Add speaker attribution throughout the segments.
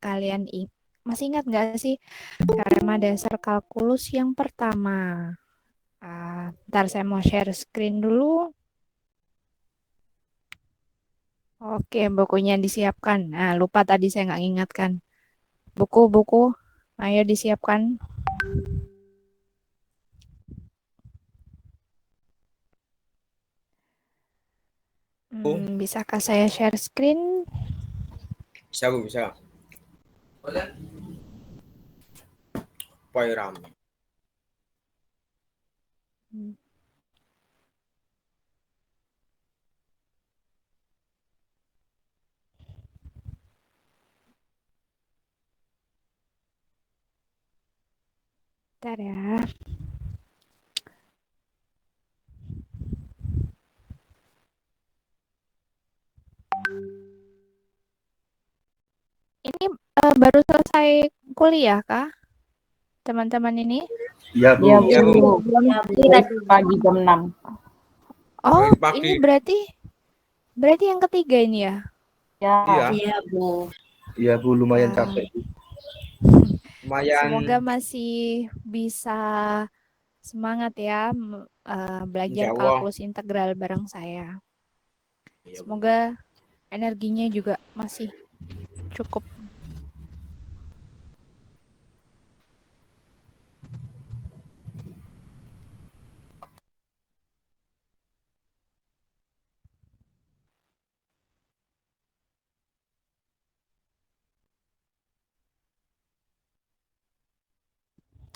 Speaker 1: kalian masih ingat nggak sih teorema dasar kalkulus yang pertama? Ntar saya mau share screen dulu. Oke, bukunya disiapkan. Nah, lupa tadi saya nggak ingatkan. Buku-buku, ayo disiapkan. Bisakah saya share screen?
Speaker 2: Bisa, Bu, bisa. Pai rame.
Speaker 1: Bentar ya. Ini baru selesai kuliah kah? Teman-teman ini?
Speaker 3: Iya, Bu.
Speaker 2: Iya, Bu.
Speaker 4: Belum pagi jam 6.
Speaker 1: Oh,
Speaker 2: Pagi.
Speaker 1: ini berarti yang ketiga ini ya?
Speaker 4: Iya, Bu.
Speaker 3: Iya, Bu, lumayan capek.
Speaker 2: Lumayan.
Speaker 1: Semoga masih bisa semangat ya belajar
Speaker 2: Insya Allah.
Speaker 1: kalkulus integral bareng saya.
Speaker 2: Iya, Bu.
Speaker 1: Semoga energinya juga masih cukup.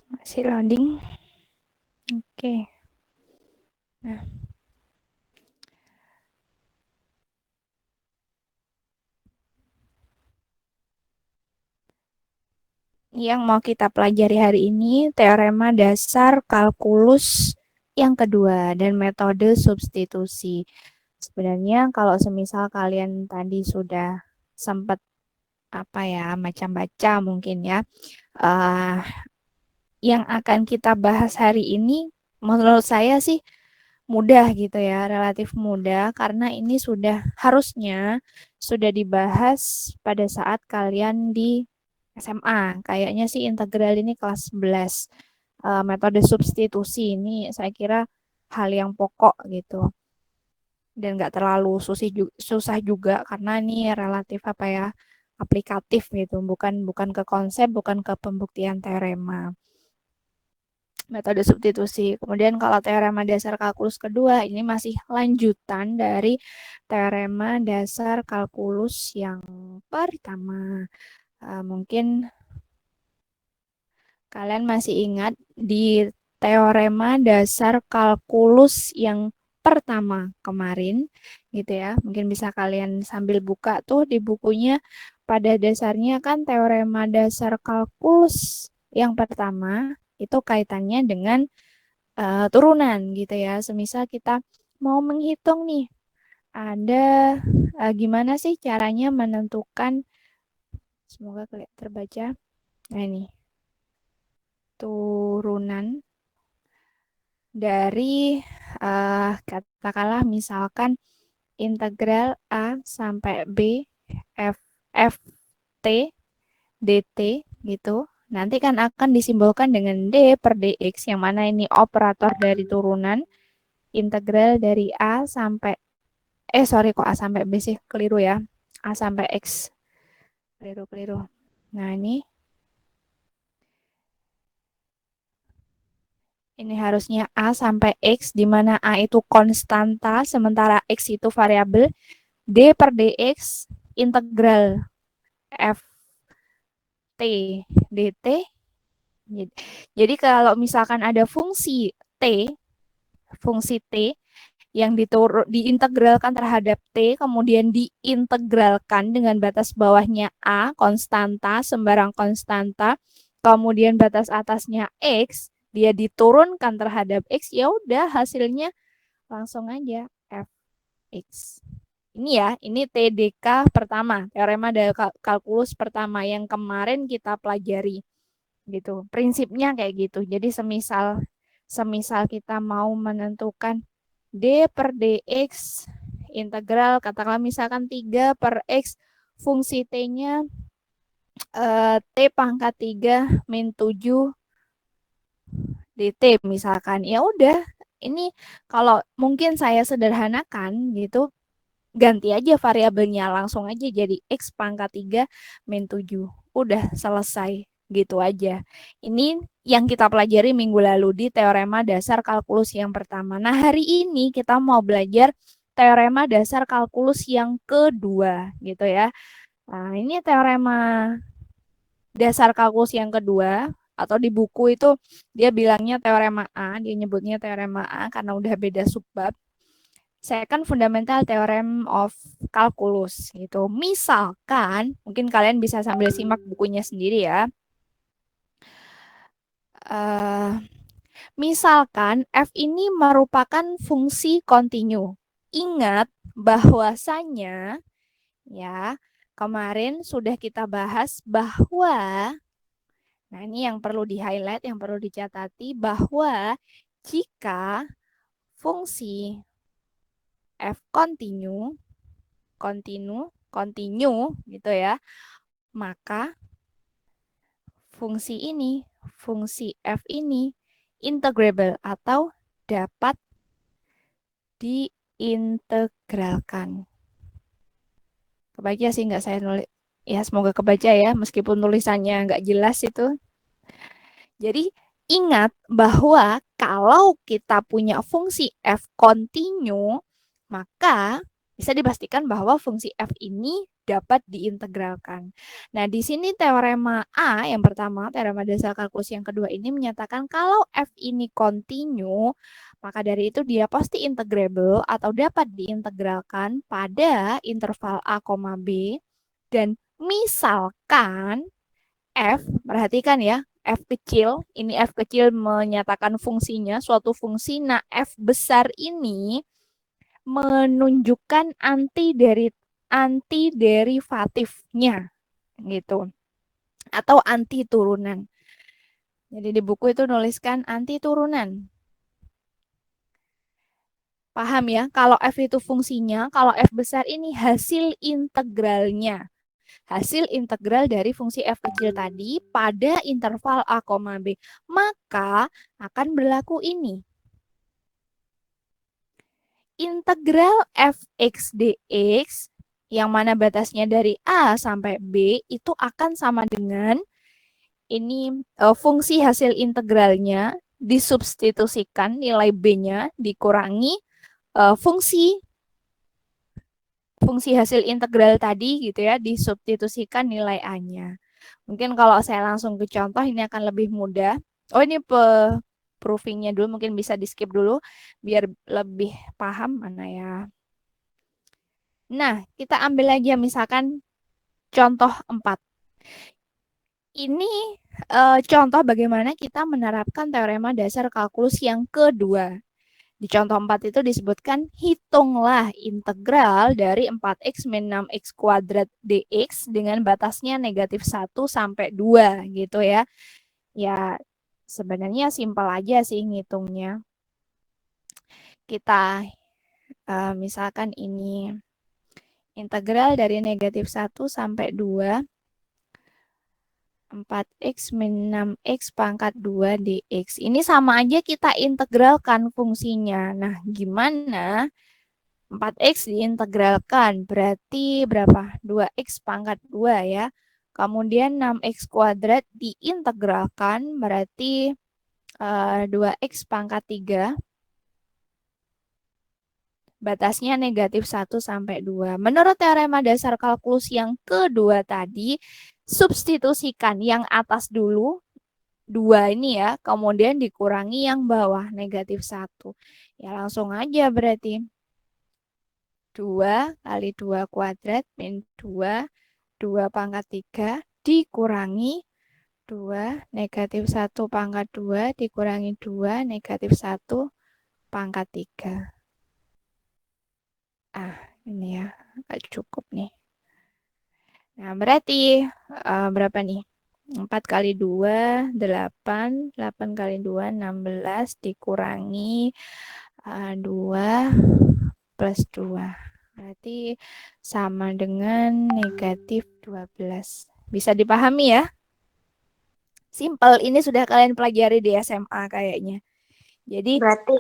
Speaker 1: Masih loading. Oke. Nah. Yang mau kita pelajari hari ini teorema dasar kalkulus yang kedua dan metode substitusi. Sebenarnya kalau semisal kalian tadi sudah sempat macam baca mungkin ya, yang akan kita bahas hari ini menurut saya sih mudah gitu ya, relatif mudah karena ini harusnya sudah dibahas pada saat kalian di SMA. Kayaknya sih integral ini kelas 11. Metode substitusi ini saya kira hal yang pokok gitu. Dan nggak terlalu susah juga karena ini relatif aplikatif gitu, bukan ke konsep, bukan ke pembuktian teorema. Metode substitusi. Kemudian kalau teorema dasar kalkulus kedua ini masih lanjutan dari teorema dasar kalkulus yang pertama. Mungkin kalian masih ingat di teorema dasar kalkulus yang pertama kemarin gitu ya. Mungkin bisa kalian sambil buka tuh di bukunya. Pada dasarnya kan teorema dasar kalkulus yang pertama itu kaitannya dengan turunan gitu ya. Semisal kita mau menghitung nih, ada gimana sih caranya menentukan, semoga terbaca. Nah ini, turunan dari katakanlah misalkan integral A sampai B f t dt gitu. Nanti kan akan disimbolkan dengan D per dx, yang mana ini operator dari turunan integral dari A sampai kok A sampai B sih, keliru ya. A sampai X. Keliru. Nah, ini harusnya A sampai X, di mana A itu konstanta, sementara X itu variabel. D per dx integral f t dt. Jadi kalau misalkan ada fungsi t yang diintegralkan terhadap t, kemudian diintegralkan dengan batas bawahnya a, konstanta, sembarang konstanta, kemudian batas atasnya x, dia diturunkan terhadap x, ya udah hasilnya langsung aja fx. Ini TDK pertama, teorema dari kalkulus pertama yang kemarin kita pelajari gitu. Prinsipnya kayak gitu. Jadi semisal kita mau menentukan D per dx integral katakanlah misalkan 3 per x, fungsi t-nya T pangkat 3 min 7 dt misalkan. Ya udah, ini kalau mungkin saya sederhanakan gitu, ganti aja variabelnya, langsung aja jadi X pangkat 3 min 7. Udah selesai gitu aja. Ini yang kita pelajari minggu lalu di teorema dasar kalkulus yang pertama. Nah, hari ini kita mau belajar teorema dasar kalkulus yang kedua gitu ya. Nah, ini teorema dasar kalkulus yang kedua, atau di buku itu dia bilangnya teorema A, dia nyebutnya teorema A karena udah beda subbab. Second fundamental theorem of calculus gitu. Misalkan, mungkin kalian bisa sambil simak bukunya sendiri ya. Misalkan f ini merupakan fungsi kontinu. Ingat bahwasanya ya, kemarin sudah kita bahas bahwa, nah ini yang perlu di-highlight, yang perlu dicatati, bahwa jika fungsi f kontinu gitu ya, maka fungsi f ini integrable atau dapat diintegralkan. Kebaca sih nggak saya nulis? Ya semoga kebaca ya, meskipun tulisannya nggak jelas itu. Jadi ingat bahwa kalau kita punya fungsi f kontinu, maka bisa dipastikan bahwa fungsi f ini dapat diintegralkan. Nah, di sini teorema A yang pertama, teorema dasar kalkulus yang kedua ini menyatakan kalau f ini kontinu, maka dari itu dia pasti integrable atau dapat diintegralkan pada interval A, B. Dan misalkan f, perhatikan ya, f kecil, ini f kecil menyatakan fungsinya, suatu fungsi, nah f besar ini menunjukkan anti derivatifnya gitu, atau anti turunan. Jadi di buku itu nuliskan anti turunan. Paham ya? Kalau f itu fungsinya, kalau f besar ini hasil integralnya. Hasil integral dari fungsi f kecil tadi pada interval A, B. Maka akan berlaku ini. Integral fx dx yang mana batasnya dari A sampai B itu akan sama dengan ini fungsi hasil integralnya disubstitusikan nilai B-nya dikurangi fungsi hasil integral tadi gitu ya, disubstitusikan nilai A-nya. Mungkin kalau saya langsung ke contoh ini akan lebih mudah. Oh, ini proofingnya dulu, mungkin bisa di skip dulu biar lebih paham mana ya. Nah, kita ambil aja misalkan contoh 4. Ini contoh bagaimana kita menerapkan teorema dasar kalkulus yang kedua. Di contoh 4 itu disebutkan, hitunglah integral dari 4x min 6x kuadrat dx dengan batasnya negatif 1 sampai 2 gitu ya. Ya, sebenarnya simpel aja sih ngitungnya. Kita misalkan ini integral dari negatif 1 sampai 2 4x min 6x pangkat 2 dx. Ini sama aja kita integralkan fungsinya. Nah, gimana? 4x diintegralkan, berarti berapa? 2x pangkat 2 ya. Kemudian 6x kuadrat diintegralkan, berarti 2x pangkat 3. Batasnya negatif 1 sampai 2. Menurut teorema dasar kalkulus yang kedua tadi, substitusikan yang atas dulu, 2 ini ya, kemudian dikurangi yang bawah, negatif 1. Ya langsung aja berarti. 2 kali 2 kuadrat min 2, 2 pangkat 3 dikurangi 2, negatif 1 pangkat 2 dikurangi 2, negatif 1 pangkat 3. Ini ya, nggak cukup nih. Nah, berarti berapa nih? 4 kali 2, 8. 8 kali 2, 16 dikurangi 2 plus 2. Berarti sama dengan negatif 12. Bisa dipahami ya? Simple, ini sudah kalian pelajari di SMA kayaknya. Jadi,
Speaker 5: Berarti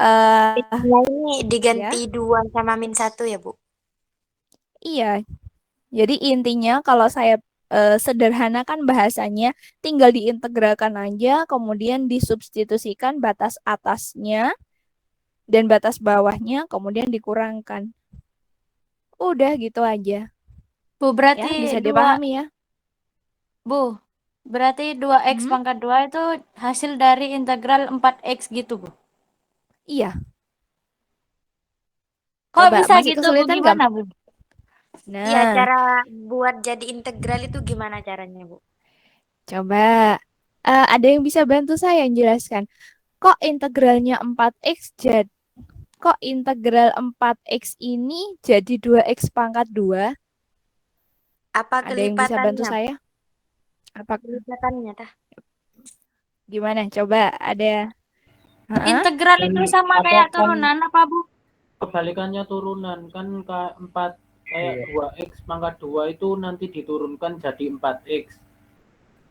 Speaker 5: ini diganti 2 sama min 1 ya, Bu?
Speaker 1: iya. Jadi intinya kalau saya sederhanakan bahasanya, tinggal diintegralkan aja, kemudian disubstitusikan batas atasnya dan batas bawahnya, kemudian dikurangkan. Udah gitu aja.
Speaker 5: Bu,
Speaker 1: Ya,
Speaker 5: berarti
Speaker 1: bisa
Speaker 5: 2,
Speaker 1: dipahami ya.
Speaker 5: Bu, berarti 2x pangkat 2 itu hasil dari integral 4x gitu, Bu.
Speaker 1: Iya.
Speaker 5: Kok
Speaker 1: Coba,
Speaker 5: bisa
Speaker 1: masih
Speaker 5: gitu, Bu?
Speaker 1: kesulitan nggak?
Speaker 5: Gimana, Bu? Iya,
Speaker 1: Nah,
Speaker 5: cara buat jadi integral itu gimana caranya, Bu?
Speaker 1: coba. Ada yang bisa bantu saya menjelaskan. Kok integralnya 4x jadi kok integral 4x ini jadi 2x pangkat 2?
Speaker 5: Apa
Speaker 1: Ada yang bisa bantu
Speaker 5: kelipatannya?
Speaker 1: saya? Apa
Speaker 5: Kelipatannya, tah?
Speaker 1: gimana? Coba ada. Heeh.
Speaker 5: Integral itu sama
Speaker 6: Apa
Speaker 5: kayak
Speaker 6: kan
Speaker 5: turunan apa, Bu?
Speaker 6: kebalikannya turunan kan kayak 4 kayak 2x pangkat 2 itu nanti diturunkan jadi 4x.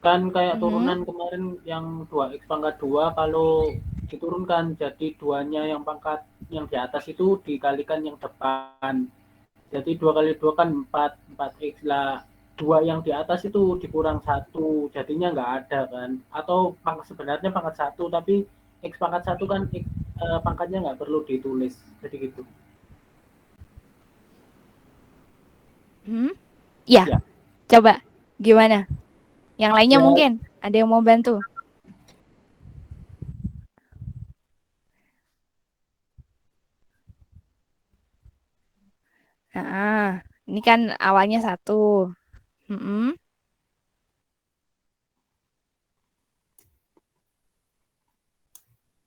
Speaker 6: Kan kayak turunan kemarin yang 2x pangkat 2 kalau diturunkan jadi 2-nya yang pangkat yang di atas itu dikalikan yang depan. Jadi 2 kali 2 kan 4x lah. 2 yang di atas itu dikurang 1, jadinya nggak ada kan. Atau sebenarnya pangkat 1 tapi x pangkat 1 kan pangkatnya nggak perlu ditulis. Jadi gitu.
Speaker 1: Ya,
Speaker 6: Ya.
Speaker 1: coba gimana? Yang lainnya
Speaker 6: Ya.
Speaker 1: mungkin ada yang mau bantu? Nah, ini kan awalnya 1.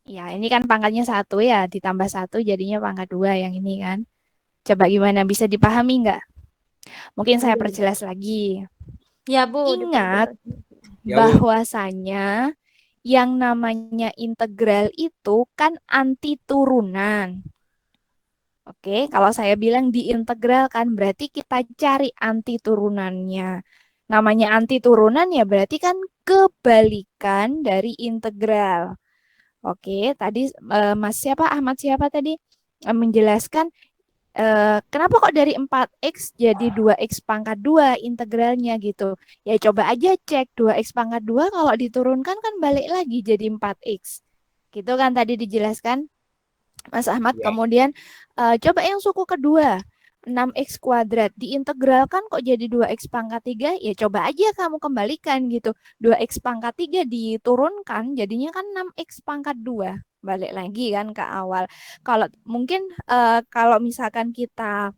Speaker 1: Ya, ini kan pangkatnya 1 ya, ditambah 1 jadinya pangkat 2 yang ini kan. Coba gimana, bisa dipahami nggak? Mungkin saya perjelas lagi.
Speaker 5: Ya, Bu.
Speaker 1: Ingat
Speaker 2: Ya, Bu.
Speaker 1: bahwasanya yang namanya integral itu kan anti turunan. Oke, kalau saya bilang diintegralkan berarti kita cari anti turunannya. Namanya anti turunan ya berarti kan kebalikan dari integral. Oke, tadi Mas siapa Ahmad siapa tadi menjelaskan kenapa kok dari 4x jadi 2x pangkat 2 integralnya gitu. Ya coba aja cek 2x pangkat 2 kalau diturunkan kan balik lagi jadi 4x. Gitu kan tadi dijelaskan Mas Ahmad.
Speaker 2: Ya.
Speaker 1: Kemudian coba yang suku kedua 6x kuadrat diintegralkan kok jadi 2x pangkat 3, ya coba aja kamu kembalikan gitu. 2x pangkat 3 diturunkan jadinya kan 6x pangkat 2. Balik lagi kan ke awal. Kalau mungkin kalau misalkan kita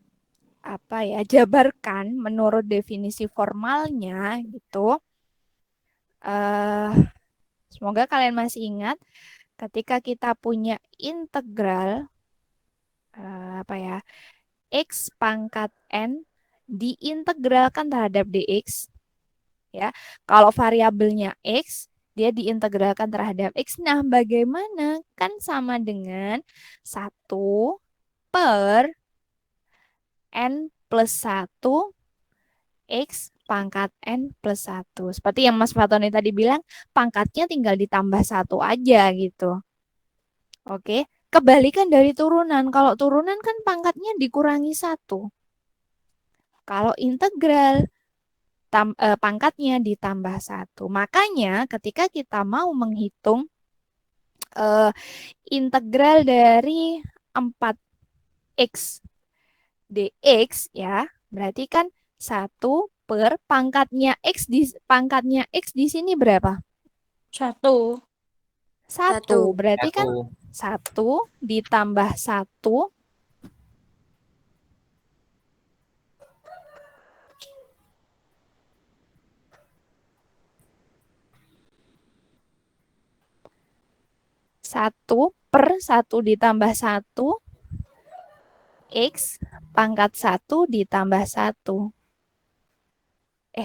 Speaker 1: jabarkan menurut definisi formalnya gitu. Semoga kalian masih ingat ketika kita punya integral x pangkat n diintegralkan terhadap dx ya. Kalau variabelnya x dia diintegralkan terhadap x. Nah, bagaimana? Kan sama dengan 1 per n plus 1 x pangkat n plus 1. Seperti yang Mas Fatoni tadi bilang, pangkatnya tinggal ditambah 1 aja gitu. Oke, kebalikan dari turunan. Kalau turunan kan pangkatnya dikurangi 1. Kalau integral pangkatnya ditambah 1. Makanya ketika kita mau menghitung integral dari 4x dx ya, berarti kan 1 per pangkatnya x di sini berapa?
Speaker 5: 1.
Speaker 1: 1. Berarti kan 1 ditambah 1 1 per 1 ditambah 1 x pangkat 1 ditambah 1.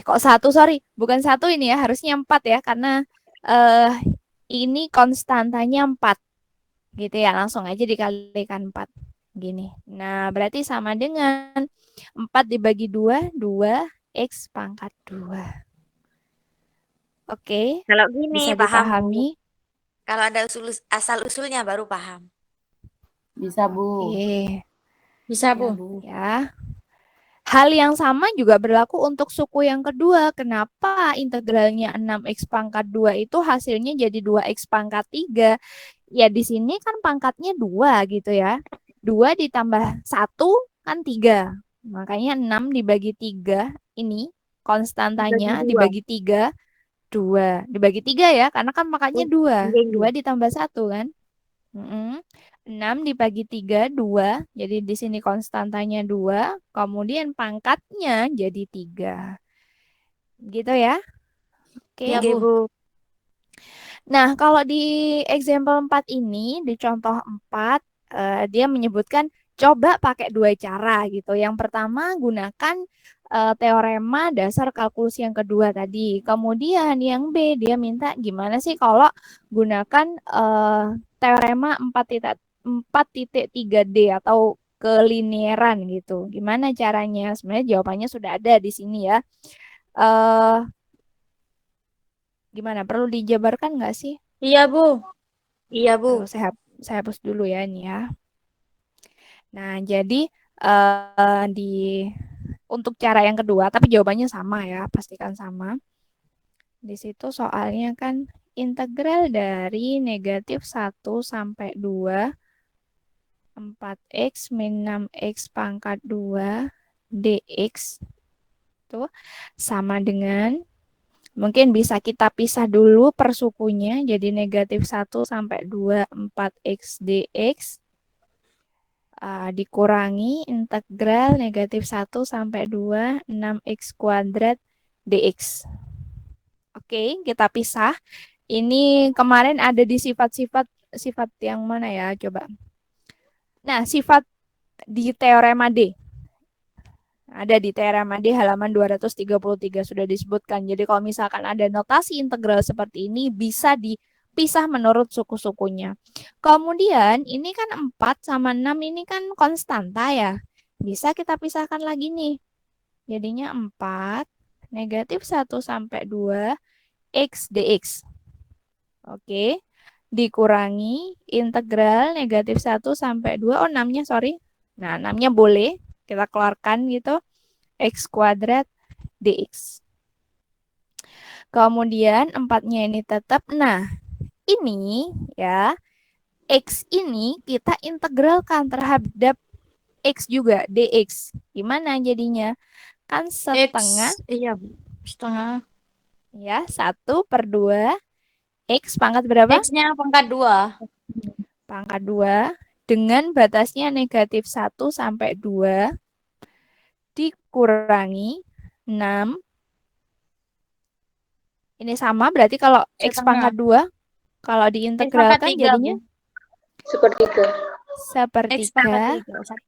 Speaker 1: Kok 1, sorry. Bukan 1 ini ya, harusnya 4 ya. Karena ini konstantanya 4. Gitu ya, langsung aja dikalikan 4. Gini. Nah, berarti sama dengan 4 dibagi 2, 2x pangkat 2. Oke,
Speaker 7: Kalau gini
Speaker 1: bisa
Speaker 7: paham, Bu.
Speaker 1: dipahami.
Speaker 7: Kalau ada asal-usulnya baru paham.
Speaker 4: Bisa, Bu.
Speaker 1: Oke,
Speaker 5: Bisa,
Speaker 4: Ya,
Speaker 5: Bu.
Speaker 4: Bu.
Speaker 1: ya. Hal yang sama juga berlaku untuk suku yang kedua. Kenapa integralnya 6x pangkat 2 itu hasilnya jadi 2x pangkat 3? Ya di sini kan pangkatnya 2 gitu ya. 2 ditambah 1 kan 3. Makanya 6 dibagi 3 ini konstantanya dibagi 3, 2. Dibagi 3 ya, karena kan pangkatnya 2. 2 ditambah 1 kan. 6 dibagi 3, 2. Jadi di sini konstantanya 2. Kemudian pangkatnya jadi 3. Gitu ya. Oke.
Speaker 5: Ya,
Speaker 7: Oke,
Speaker 5: Bu.
Speaker 7: Bu.
Speaker 1: Nah, kalau di example 4 ini, di contoh 4, dia menyebutkan coba pakai 2 cara gitu. Yang pertama gunakan teorema dasar kalkulus yang kedua tadi. Kemudian yang B, dia minta gimana sih kalau gunakan teorema 4.3D atau kelinieran gitu. Gimana caranya? Sebenarnya jawabannya sudah ada di sini ya. Gimana? Perlu dijabarkan nggak sih?
Speaker 5: Iya, Bu.
Speaker 7: Iya, Bu.
Speaker 1: Lalu saya hapus dulu ya ini ya. Nah, jadi untuk cara yang kedua, tapi jawabannya sama ya, pastikan sama. Di situ soalnya kan integral dari negatif 1 sampai 2 4x min 6x pangkat 2 dx itu sama dengan, mungkin bisa kita pisah dulu per sukunya, jadi negatif 1 sampai 2 4x dx dikurangi integral negatif 1 sampai 2 6x kuadrat dx. Oke, kita pisah. Ini kemarin ada di sifat yang mana ya? Coba. Nah, sifat di teorema D. Ada di teorema D halaman 233 sudah disebutkan. Jadi kalau misalkan ada notasi integral seperti ini bisa dipisah menurut suku-sukunya. Kemudian ini kan 4 sama 6 ini kan konstanta ya. Bisa kita pisahkan lagi nih. Jadinya 4 negatif 1 sampai 2 x dx. Oke. Dikurangi integral negatif 1 sampai 2. Oh, 6-nya sorry. Nah, 6-nya boleh kita keluarkan gitu. X kuadrat dx. Kemudian 4-nya ini tetap. Nah, ini ya. X ini kita integralkan terhadap X juga, dx. Gimana jadinya? Kan setengah.
Speaker 5: Iya, Bu. Setengah.
Speaker 1: Ya, 1/2 X pangkat berapa?
Speaker 5: X-nya pangkat 2.
Speaker 1: Pangkat 2 dengan batasnya negatif 1 sampai 2 dikurangi 6. Ini sama berarti kalau X
Speaker 5: Setengah.
Speaker 1: pangkat 2 kalau diintegralkan
Speaker 5: 3,
Speaker 1: jadinya
Speaker 5: Bu.
Speaker 1: sepertiga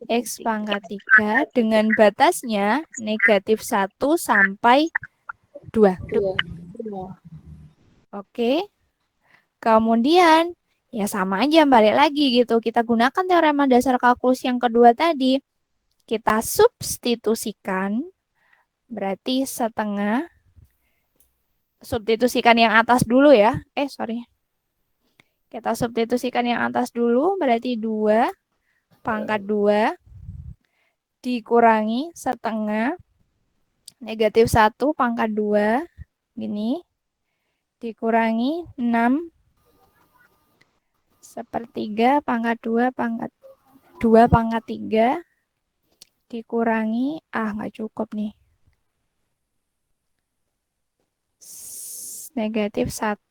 Speaker 1: X pangkat 3 dengan batasnya negatif 1 sampai 2. Oke. Kemudian ya sama aja balik lagi gitu. Kita gunakan teorema dasar kalkulus yang kedua tadi. Kita substitusikan berarti setengah. Substitusikan yang atas dulu ya. Kita substitusikan yang atas dulu berarti 2 pangkat 2 dikurangi setengah negatif 1 pangkat 2 gini dikurangi 6 sepertiga pangkat 2 pangkat 3 dikurangi nggak cukup nih negatif 1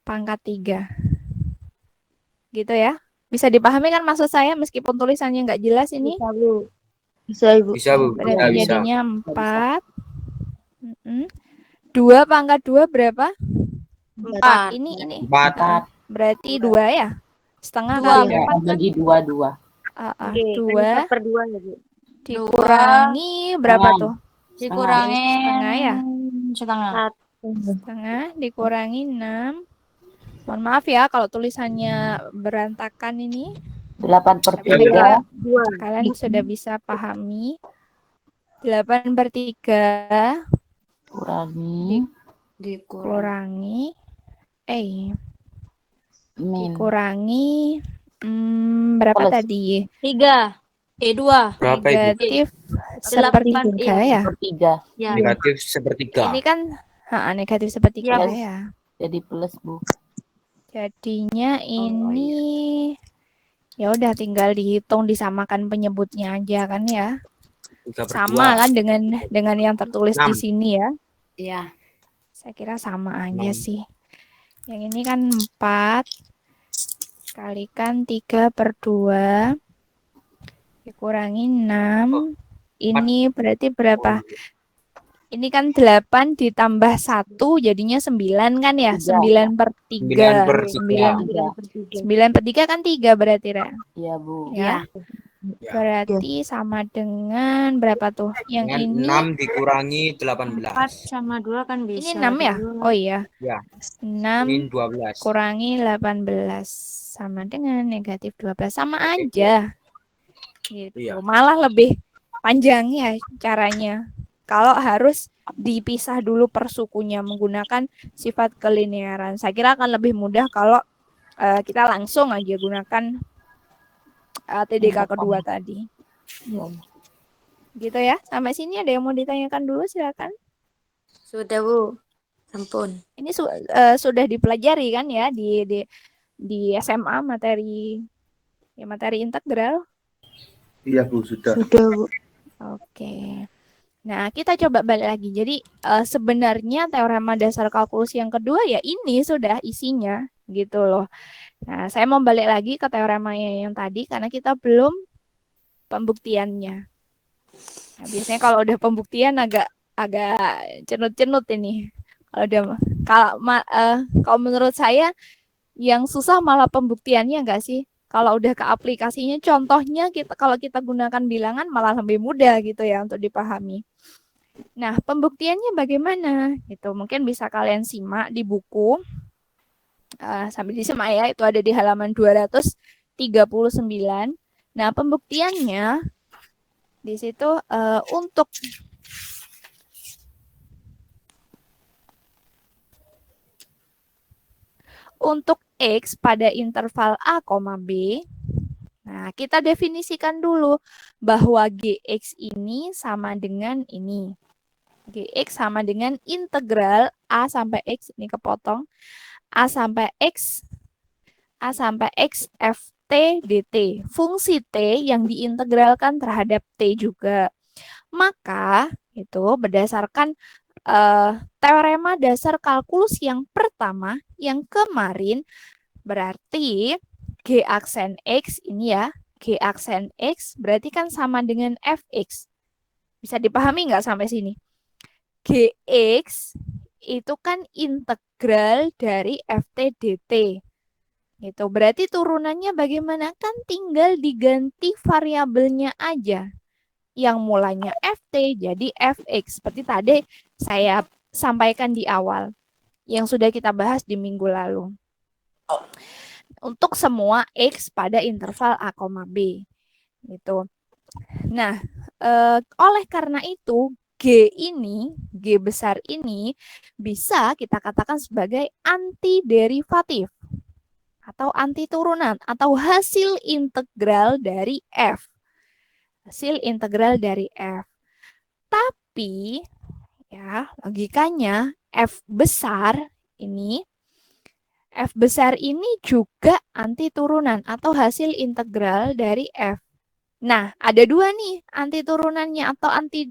Speaker 1: pangkat 3 gitu ya. Bisa dipahami kan maksud saya meskipun tulisannya nggak jelas ini?
Speaker 5: Bisa, Bu.
Speaker 4: Bisa, Ibu.
Speaker 2: Bisa, Bu.
Speaker 1: Berarti
Speaker 2: Bisa.
Speaker 1: jadinya 4. 2 pangkat 2 berapa?
Speaker 7: 4.
Speaker 1: Ini
Speaker 2: 4.
Speaker 1: berarti 2 ya? Setengah
Speaker 5: 2.
Speaker 1: kali
Speaker 4: Ya,
Speaker 1: 4 kan?
Speaker 4: bagi 2.
Speaker 7: Oke,
Speaker 1: 2
Speaker 7: 4/2 ya, Bu.
Speaker 1: dikurangi berapa
Speaker 4: Setengah.
Speaker 1: tuh?
Speaker 5: Dikurangi
Speaker 1: Setengah ya?
Speaker 5: setengah.
Speaker 1: Setengah dikurangi 6. Mohon maaf ya kalau tulisannya berantakan ini.
Speaker 4: 8/3.
Speaker 1: Kalian sudah bisa pahami. 8/3
Speaker 4: Kurangi
Speaker 1: Kurangi
Speaker 4: Min.
Speaker 1: dikurangi berapa
Speaker 4: Plus.
Speaker 1: tadi?
Speaker 5: 3. 2.
Speaker 2: Berapa itu?
Speaker 1: Negatif
Speaker 5: Delapan,
Speaker 1: sepertiga
Speaker 5: iya.
Speaker 1: ya.
Speaker 4: Sepertiga.
Speaker 5: Ya.
Speaker 2: Negatif sepertiga.
Speaker 1: Ini kan negatif sepertiga
Speaker 5: Iya, Bu.
Speaker 1: ya.
Speaker 4: Jadi plus, Bu.
Speaker 1: Jadinya
Speaker 2: Oh,
Speaker 1: ini ya udah tinggal dihitung disamakan penyebutnya aja kan ya.
Speaker 2: 3/2.
Speaker 1: Sama kan dengan yang tertulis di
Speaker 2: 6.
Speaker 1: sini ya.
Speaker 5: Iya.
Speaker 1: Saya kira sama aja
Speaker 2: 6.
Speaker 1: sih. Yang ini kan 4 kalikan 3/2 dikurangi 6. Ini berarti berapa? Ini kan 8 ditambah 1 jadinya 9 kan ya? 9/3.
Speaker 2: 9/3.
Speaker 1: 9/3 kan 3 berarti, Ra.
Speaker 4: Iya, Bu.
Speaker 1: Ya.
Speaker 2: Ya.
Speaker 1: Berarti sama dengan berapa tuh? Yang
Speaker 2: Dengan
Speaker 1: ini
Speaker 2: 6 dikurangi
Speaker 5: 4
Speaker 2: 18.
Speaker 5: sama 2 kan bisa.
Speaker 1: ini 6 ya? Oh iya.
Speaker 2: Ya.
Speaker 1: 6
Speaker 2: Min 12.
Speaker 1: kurangi 18 sama dengan negatif 12. Sama aja. Gitu.
Speaker 2: Iya.
Speaker 1: Malah lebih panjang ya caranya. Kalau harus dipisah dulu per sukunya menggunakan sifat kelinearan. Saya kira akan lebih mudah kalau kita langsung aja gunakan TDK kedua tadi.
Speaker 4: Iya.
Speaker 1: Gitu ya. Sampai sini ada yang mau ditanyakan dulu, silakan.
Speaker 7: Sudah, Bu. Ampun.
Speaker 1: Ini sudah dipelajari kan ya di SMA materi integral.
Speaker 3: Iya, Bu, sudah.
Speaker 4: Sudah, Bu.
Speaker 1: Oke. Nah, kita coba balik lagi. Jadi sebenarnya teorema dasar kalkulus yang kedua ya ini sudah isinya gitu loh. Nah, saya mau balik lagi ke teorema yang tadi karena kita belum pembuktiannya. Nah, biasanya kalau udah pembuktian agak cenut-cenut ini. Kalau menurut saya yang susah malah pembuktiannya enggak sih? Kalau udah ke aplikasinya, contohnya kalau kita gunakan bilangan malah lebih mudah gitu ya untuk dipahami. Nah, pembuktiannya bagaimana? Gitu, mungkin bisa kalian simak di buku. Sambil disimak ya, itu ada di halaman 239. Nah, pembuktiannya di situ untuk X pada interval A, B. Nah, kita definisikan dulu bahwa Gx ini sama dengan ini. Gx sama dengan integral A sampai X, ini kepotong, A sampai X ft dt. Fungsi T yang diintegralkan terhadap T juga. Maka, itu berdasarkan teorema dasar kalkulus yang pertama, yang kemarin, berarti G aksen X ini ya, G aksen X berarti kan sama dengan Fx. Bisa dipahami nggak sampai sini? Gx itu kan integral dari Ft dt. Gitu. Berarti turunannya bagaimana? Kan tinggal diganti variabelnya aja. Yang mulanya Ft jadi Fx. Seperti tadi saya sampaikan di awal. Yang sudah kita bahas di minggu lalu. Untuk semua X pada interval A, B. Gitu. Nah, oleh karena itu, G besar ini bisa kita katakan sebagai antiderivatif atau anti turunan atau hasil integral dari F. Hasil integral dari F. Tapi ya, logikanya F besar ini juga anti turunan atau hasil integral dari F. Nah, ada dua nih anti turunannya atau anti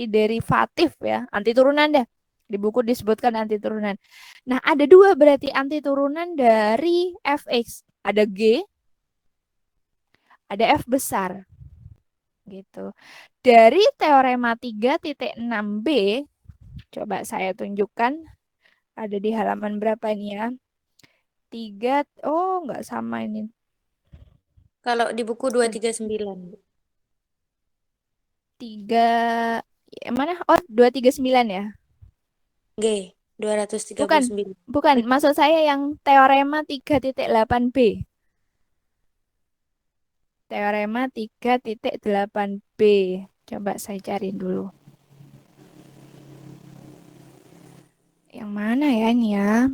Speaker 1: derivatif ya, anti turunan dah. Di buku disebutkan anti turunan. Nah, ada dua berarti anti turunan dari Fx. Ada G, ada F besar. Gitu. Dari teorema 3.6b, coba saya tunjukkan. Ada di halaman berapa ini ya? 3, oh nggak sama ini.
Speaker 7: Kalau di buku 239.
Speaker 1: 3, mana? Oh, 239 ya?
Speaker 7: G, 239.
Speaker 1: Bukan, maksud saya yang teorema 3.8b. Teorema 3.8b. Coba saya cari dulu. Yang mana ya ini ya?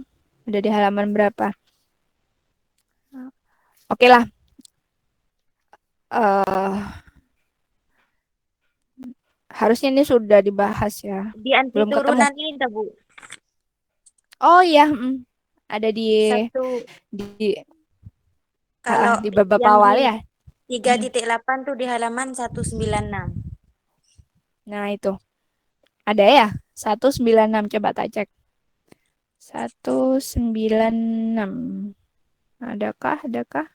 Speaker 1: Udah di halaman berapa? Oke lah. Harusnya ini sudah dibahas ya.
Speaker 7: Di anti
Speaker 1: Belum ketemu.
Speaker 7: turunan ini tuh, Bu.
Speaker 1: Oh iya, ada di
Speaker 7: Satu kalau
Speaker 1: di beberapa
Speaker 7: yang
Speaker 1: awal
Speaker 7: di
Speaker 1: ya.
Speaker 7: 3.8 tuh di halaman 196.
Speaker 1: Nah, itu. Ada ya? 196 coba tak cek. 196. Adakah? Adakah?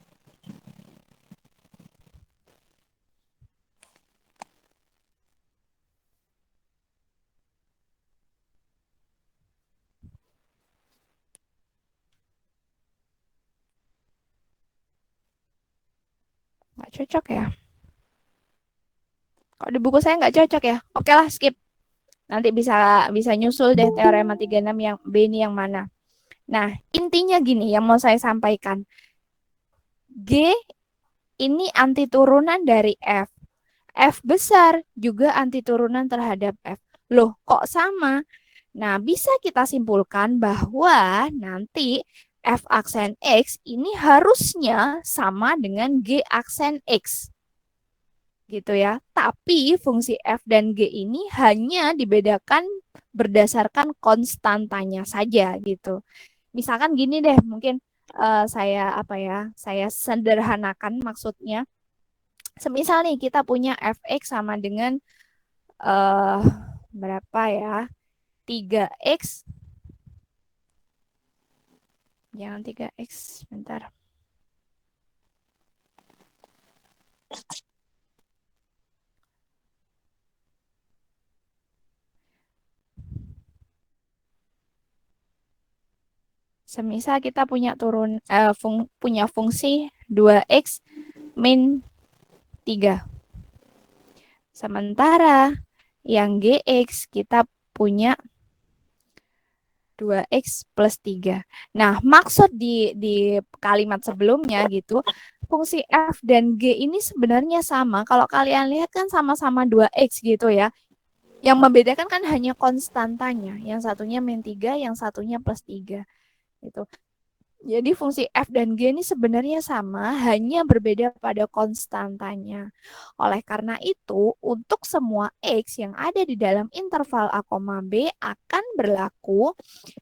Speaker 1: Nggak cocok ya? Kok di buku saya nggak cocok ya? Oke lah, skip. Nanti bisa nyusul deh teorema 36 yang B ini yang mana. Nah, intinya gini yang mau saya sampaikan. G ini anti turunan dari F. F besar juga anti turunan terhadap F. Loh, kok sama? Nah, bisa kita simpulkan bahwa nanti F aksen X ini harusnya sama dengan G aksen X. Gitu ya. Tapi fungsi F dan G ini hanya dibedakan berdasarkan konstantanya saja gitu. Misalkan gini deh, mungkin saya sederhanakan maksudnya. Semisal nih kita punya Fx sama dengan berapa ya? 3x. Jangan 3x, bentar. Semisal kita punya punya fungsi 2x min 3. Sementara yang gx kita punya 2x plus 3. Nah, maksud di kalimat sebelumnya gitu, fungsi f dan g ini sebenarnya sama. Kalau kalian lihat kan sama-sama 2x gitu ya. Yang membedakan kan hanya konstantanya. Yang satunya min 3, yang satunya plus 3. Gitu. Jadi fungsi f dan g ini sebenarnya sama, hanya berbeda pada konstantanya. Oleh karena itu, untuk semua x yang ada di dalam interval a, b akan berlaku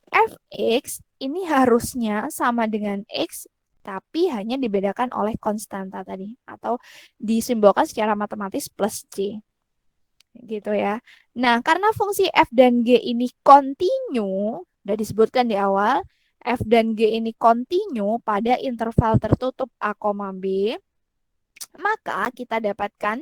Speaker 1: fx ini harusnya sama dengan x, tapi hanya dibedakan oleh konstanta tadi, atau disimbolkan secara matematis plus c. Gitu ya. Nah, karena fungsi f dan g ini kontinu, sudah disebutkan di awal, f dan g ini kontinu pada interval tertutup a, b, maka kita dapatkan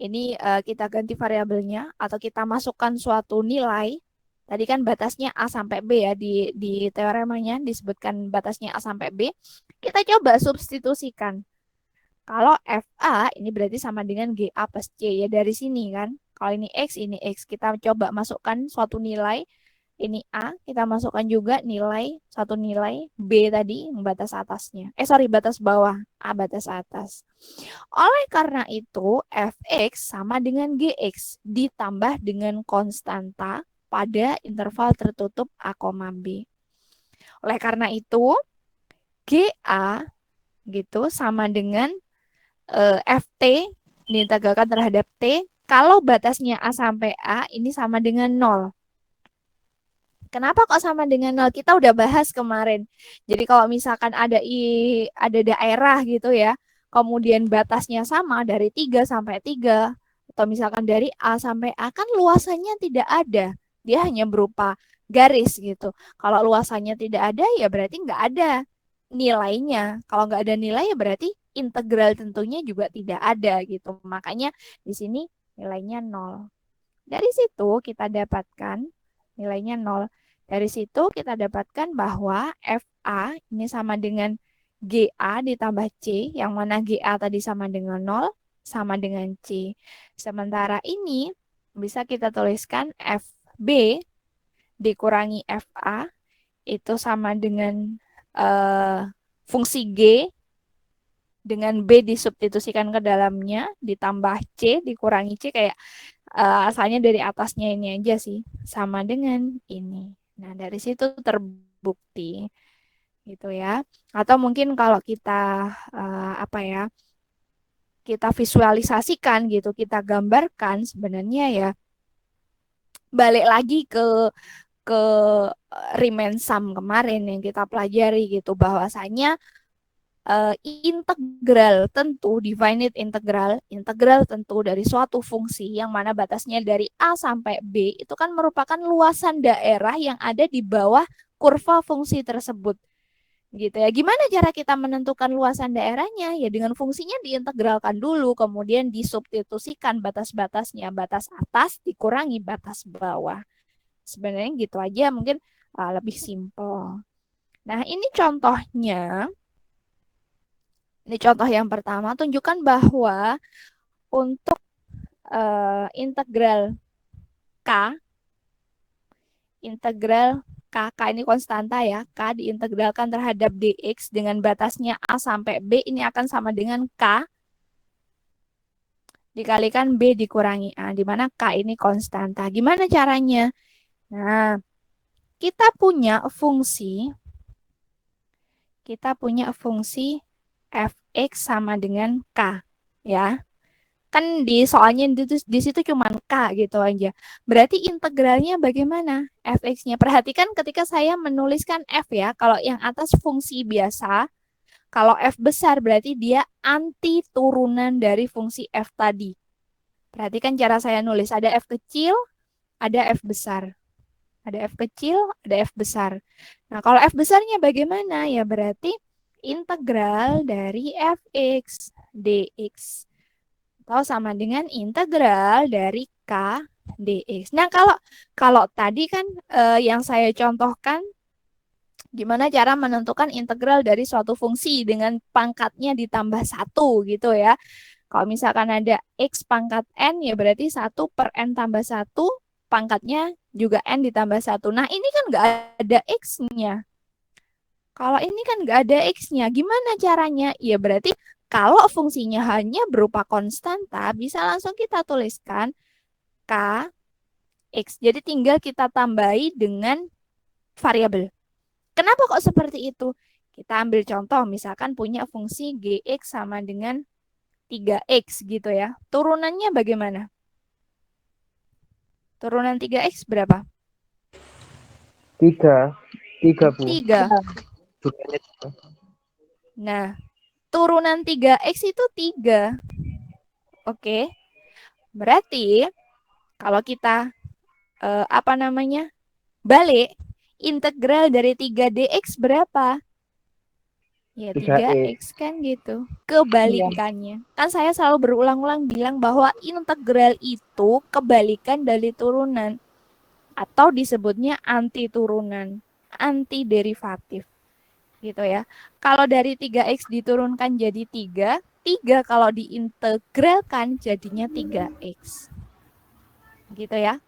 Speaker 1: ini kita ganti variabelnya atau kita masukkan suatu nilai. Tadi kan batasnya a sampai b ya, di teoremanya disebutkan batasnya a sampai b. Kita coba substitusikan. Kalau fa ini berarti sama dengan ga plus c ya, dari sini kan. Kalau ini x, kita coba masukkan suatu nilai. Ini A, kita masukkan juga satu nilai B tadi, batas atasnya. Batas bawah, A batas atas. Oleh karena itu, Fx sama dengan Gx ditambah dengan konstanta pada interval tertutup A, B. Oleh karena itu, Ga gitu sama dengan Ft diintegralkan terhadap T. Kalau batasnya A sampai A, ini sama dengan 0. Kenapa kok sama dengan 0? Kita udah bahas kemarin. Jadi kalau misalkan ada daerah gitu ya, kemudian batasnya sama dari 3 sampai 3, atau misalkan dari A sampai A, kan luasannya tidak ada. Dia hanya berupa garis gitu. Kalau luasannya tidak ada, ya berarti nggak ada nilainya. Kalau nggak ada nilai, ya berarti integral tentunya juga tidak ada gitu. Makanya di sini nilainya 0. Dari situ kita dapatkan nilainya 0. Dari situ kita dapatkan bahwa FA ini sama dengan GA ditambah C, yang mana GA tadi sama dengan 0, sama dengan C. Sementara ini bisa kita tuliskan FB dikurangi FA itu sama dengan fungsi G dengan B disubstitusikan ke dalamnya, ditambah C dikurangi C, kayak asalnya dari atasnya ini aja sih, sama dengan ini. Nah, dari situ terbukti gitu ya. Atau mungkin kalau kita apa ya? Kita visualisasikan gitu, kita gambarkan sebenarnya ya balik lagi ke Riemann sum kemarin yang kita pelajari gitu bahwasanya integral tentu definite integral tentu dari suatu fungsi yang mana batasnya dari A sampai B itu kan merupakan luasan daerah yang ada di bawah kurva fungsi tersebut gitu ya. Gimana cara kita menentukan luasan daerahnya? Ya dengan fungsinya diintegralkan dulu, kemudian disubstitusikan batas-batasnya, batas atas dikurangi batas bawah. Sebenarnya gitu aja, mungkin lebih simpel. Nah, ini contohnya. Ini contoh yang pertama, tunjukkan bahwa untuk integral K ini konstanta ya, K diintegralkan terhadap dx dengan batasnya A sampai B, ini akan sama dengan K dikalikan B dikurangi A, di mana K ini konstanta. Gimana caranya? Nah, kita punya fungsi fx sama dengan K, ya. Kan di soalnya di situ cuma K gitu aja. Berarti integralnya bagaimana? Fx-nya. Perhatikan ketika saya menuliskan F ya. Kalau yang atas fungsi biasa. Kalau F besar berarti dia anti turunan dari fungsi F tadi. Perhatikan cara saya nulis. Ada F kecil, ada F besar. Ada F kecil, ada F besar. Nah, kalau F besarnya bagaimana? Ya berarti integral dari Fx dx. Atau sama dengan integral dari K dx. Nah, kalau tadi kan yang saya contohkan gimana cara menentukan integral dari suatu fungsi dengan pangkatnya ditambah 1 gitu ya. Kalau misalkan ada X pangkat N ya berarti 1 per N tambah 1 pangkatnya juga N ditambah 1. Nah, ini kan nggak ada X-nya. Kalau ini kan nggak ada X-nya, gimana caranya? Ya berarti kalau fungsinya hanya berupa konstanta, bisa langsung kita tuliskan K, X. Jadi tinggal kita tambahi dengan variabel. Kenapa kok seperti itu? Kita ambil contoh, misalkan punya fungsi Gx sama dengan 3X gitu ya. Turunannya bagaimana? Turunan 3X berapa?
Speaker 3: 3 Bu.
Speaker 1: 3. Nah, turunan 3X itu 3. Oke. Berarti kalau kita balik integral dari 3dx berapa? Ya 3x kan gitu. Kebalikannya. Kan saya selalu berulang-ulang bilang bahwa integral itu kebalikan dari turunan atau disebutnya anti turunan, anti derivatif. Gitu ya. Kalau dari 3x diturunkan jadi 3, 3 kalau diintegralkan jadinya 3x. Gitu ya.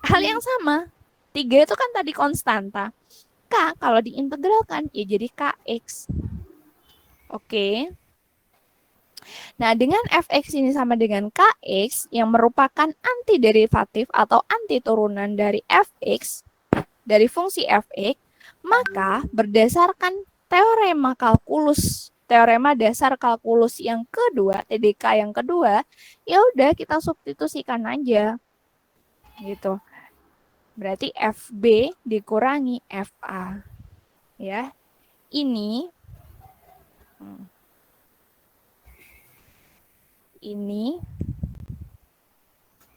Speaker 1: Hal yang sama. 3 itu kan tadi konstanta. K kalau diintegralkan ya jadi kx. Oke. Nah, dengan fx ini sama dengan kx yang merupakan antiderivatif atau anti turunan dari fx, dari fungsi fx, maka berdasarkan teorema dasar kalkulus yang kedua, TDK yang kedua, ya udah kita substitusikan aja. Gitu. Berarti FB dikurangi FA. Ya. Ini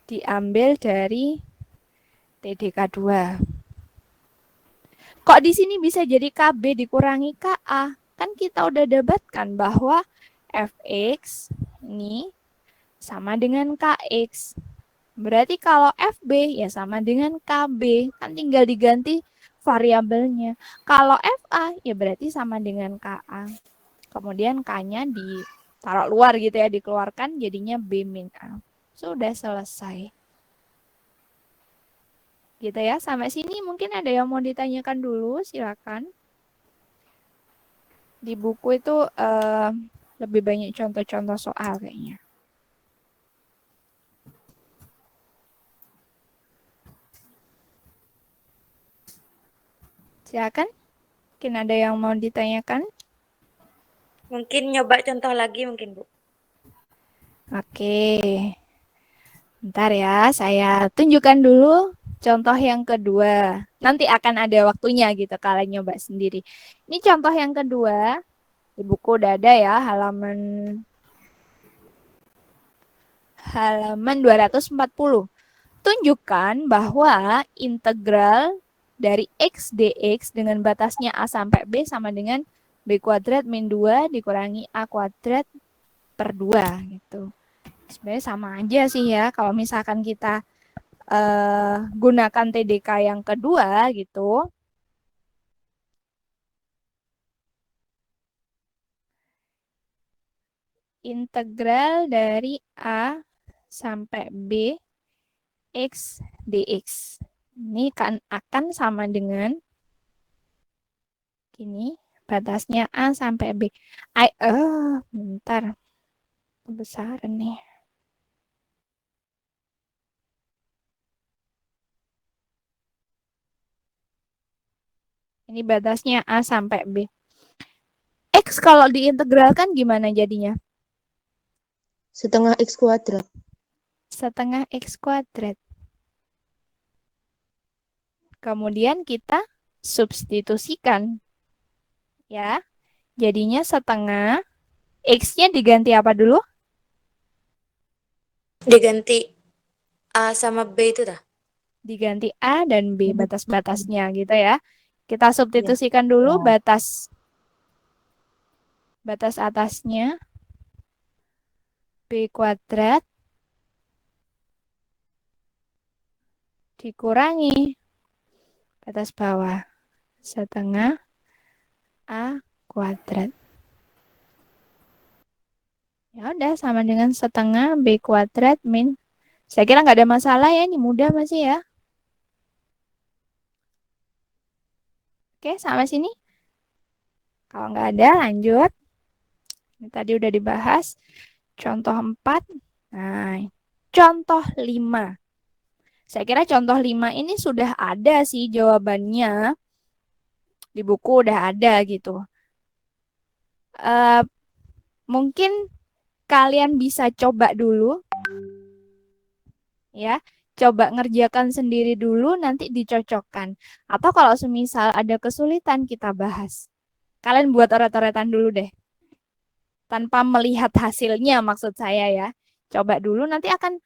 Speaker 1: diambil dari TDK 2. Kok di sini bisa jadi KB dikurangi KA? Kan kita udah debatkan bahwa Fx ini sama dengan Kx. Berarti kalau FB ya sama dengan KB, kan tinggal diganti variabelnya. Kalau FA ya berarti sama dengan KA. Kemudian K-nya ditaruh luar gitu ya, dikeluarkan jadinya B min A. Sudah selesai. Gitu ya, sampai sini mungkin ada yang mau ditanyakan dulu, silakan. Di buku itu lebih banyak contoh-contoh soal kayaknya. Silakan. Mungkin ada yang mau ditanyakan?
Speaker 7: Mungkin nyoba contoh lagi mungkin, Bu.
Speaker 1: Oke. Bentar ya, saya tunjukkan dulu contoh yang kedua. Nanti akan ada waktunya gitu kalian nyoba sendiri. Ini contoh yang kedua. Di buku udah ada ya, halaman 240. Tunjukkan bahwa integral dari x dx dengan batasnya a sampai b sama dengan b kuadrat min 2 dikurangi a kuadrat per 2 gitu. Sebenarnya sama aja sih ya kalau misalkan kita gunakan TDK yang kedua gitu. Integral dari a sampai b x dx. Ini kan akan sama dengan gini, batasnya a sampai b. Bentar. Kebesaran nih. Ini batasnya a sampai b. X kalau diintegralkan gimana jadinya?
Speaker 8: Setengah X kuadrat.
Speaker 1: Setengah X kuadrat. Kemudian kita substitusikan. Ya. Jadinya setengah. X-nya diganti apa dulu?
Speaker 7: Diganti A sama B itu dah.
Speaker 1: Diganti A dan B batas-batasnya gitu ya. Kita substitusikan dulu batas atasnya B kuadrat dikurangi batas bawah setengah A kuadrat. Ya udah sama dengan setengah B kuadrat min. Saya kira nggak ada masalah ya, ini mudah masih ya. Oke, sampai sini. Kalau nggak ada, lanjut. Ini tadi udah dibahas. Contoh 4. Nah, contoh 5. Saya kira contoh 5 ini sudah ada sih jawabannya. Di buku udah ada gitu. Mungkin kalian bisa coba dulu. Ya, coba ngerjakan sendiri dulu, nanti dicocokkan. Atau kalau semisal ada kesulitan, kita bahas. Kalian buat oret-oretan dulu deh. Tanpa melihat hasilnya maksud saya ya. Coba dulu, nanti akan,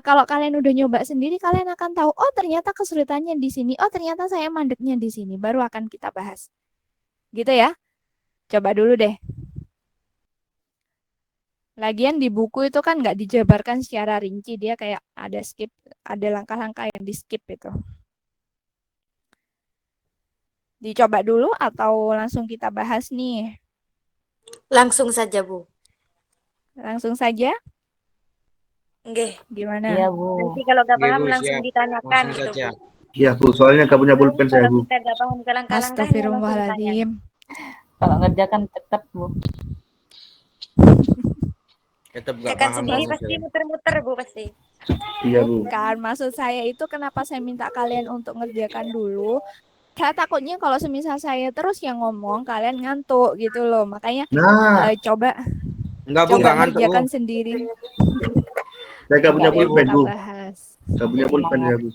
Speaker 1: kalau kalian udah nyoba sendiri, kalian akan tahu, oh ternyata kesulitannya di sini, oh ternyata saya mandeknya di sini. Baru akan kita bahas. Gitu ya. Coba dulu deh. Lagian di buku itu kan nggak dijabarkan secara rinci, dia kayak ada skip, ada langkah-langkah yang di skip itu. Dicoba dulu atau langsung kita bahas nih?
Speaker 7: Langsung saja, Bu.
Speaker 1: Langsung saja?
Speaker 7: Oke.
Speaker 1: Gimana?
Speaker 4: Iya, Bu.
Speaker 7: Nanti kalau nggak
Speaker 2: Iya,
Speaker 7: paham
Speaker 2: Bu,
Speaker 7: langsung
Speaker 2: siap.
Speaker 7: ditanyakan
Speaker 2: Langsung
Speaker 7: gitu,
Speaker 2: saja.
Speaker 7: Bu.
Speaker 3: Iya Bu, soalnya nggak punya pulpen saya
Speaker 7: Kalau
Speaker 3: Bu.
Speaker 7: kita nggak paham ke langkah-langkahnya langsung ditanya.
Speaker 1: Astagfirullahaladzim.
Speaker 4: Kalau ngerjakan tetap, Bu.
Speaker 2: Tetap nggak
Speaker 7: Tekan
Speaker 2: paham
Speaker 7: sendiri
Speaker 2: kamu,
Speaker 7: pasti
Speaker 2: saya.
Speaker 7: muter-muter, Bu, pasti.
Speaker 3: Iya Bu.
Speaker 1: Kan maksud saya itu kenapa saya minta kalian untuk ngerjakan dulu. Saya takutnya kalau semisal saya terus yang ngomong, kalian ngantuk gitu loh. Makanya
Speaker 3: Nah,
Speaker 1: coba
Speaker 2: Enggak, Bu, nggak ngantuk, Bu.
Speaker 1: ngerjakan sendiri.
Speaker 3: saya nggak punya
Speaker 4: Enggak,
Speaker 3: pulpen
Speaker 1: Kita
Speaker 3: Bu.
Speaker 1: bahas.
Speaker 3: Nggak punya pulpen ya Bu.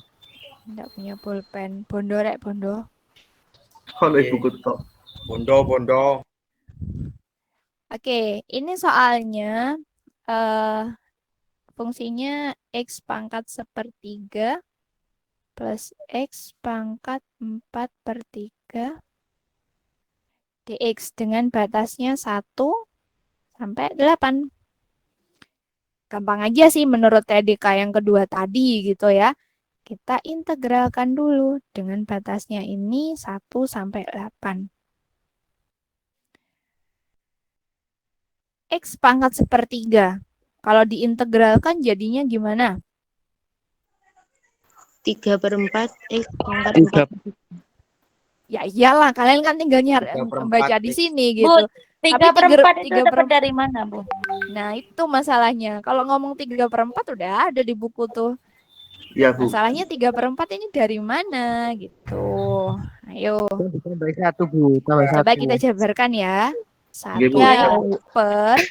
Speaker 1: Nggak punya pulpen. Bondo rek, bondo.
Speaker 3: Kalau
Speaker 2: Oke.
Speaker 3: ibu ketok.
Speaker 2: Bondo.
Speaker 1: Oke, ini soalnya fungsinya X pangkat 1/3 plus X pangkat 4/3 dx dengan batasnya 1 sampai 8. Gampang aja sih menurut TDK yang kedua tadi gitu ya. Kita integralkan dulu dengan batasnya ini 1 sampai 8. X pangkat 1/3. Kalau diintegralkan jadinya gimana?
Speaker 8: 3/4 X pangkat 4.
Speaker 1: Ya iyalah, kalian kan tinggal
Speaker 2: 3/4
Speaker 1: baca di
Speaker 2: X.
Speaker 1: sini
Speaker 5: Bu,
Speaker 1: gitu.
Speaker 5: 3/4 itu
Speaker 1: 3/4
Speaker 5: dapat dari mana, Bu?
Speaker 1: Nah, itu masalahnya. Kalau ngomong 3/4 udah ada di buku tuh.
Speaker 3: Iya, Bu.
Speaker 1: Masalahnya 3/4 ini dari mana gitu. Ayo,
Speaker 9: Tambah 1, Bu. Tambah
Speaker 1: coba
Speaker 9: 1.
Speaker 1: kita jabarkan ya.
Speaker 3: Iya, Bu.
Speaker 1: 1
Speaker 5: Ya, ya.
Speaker 1: per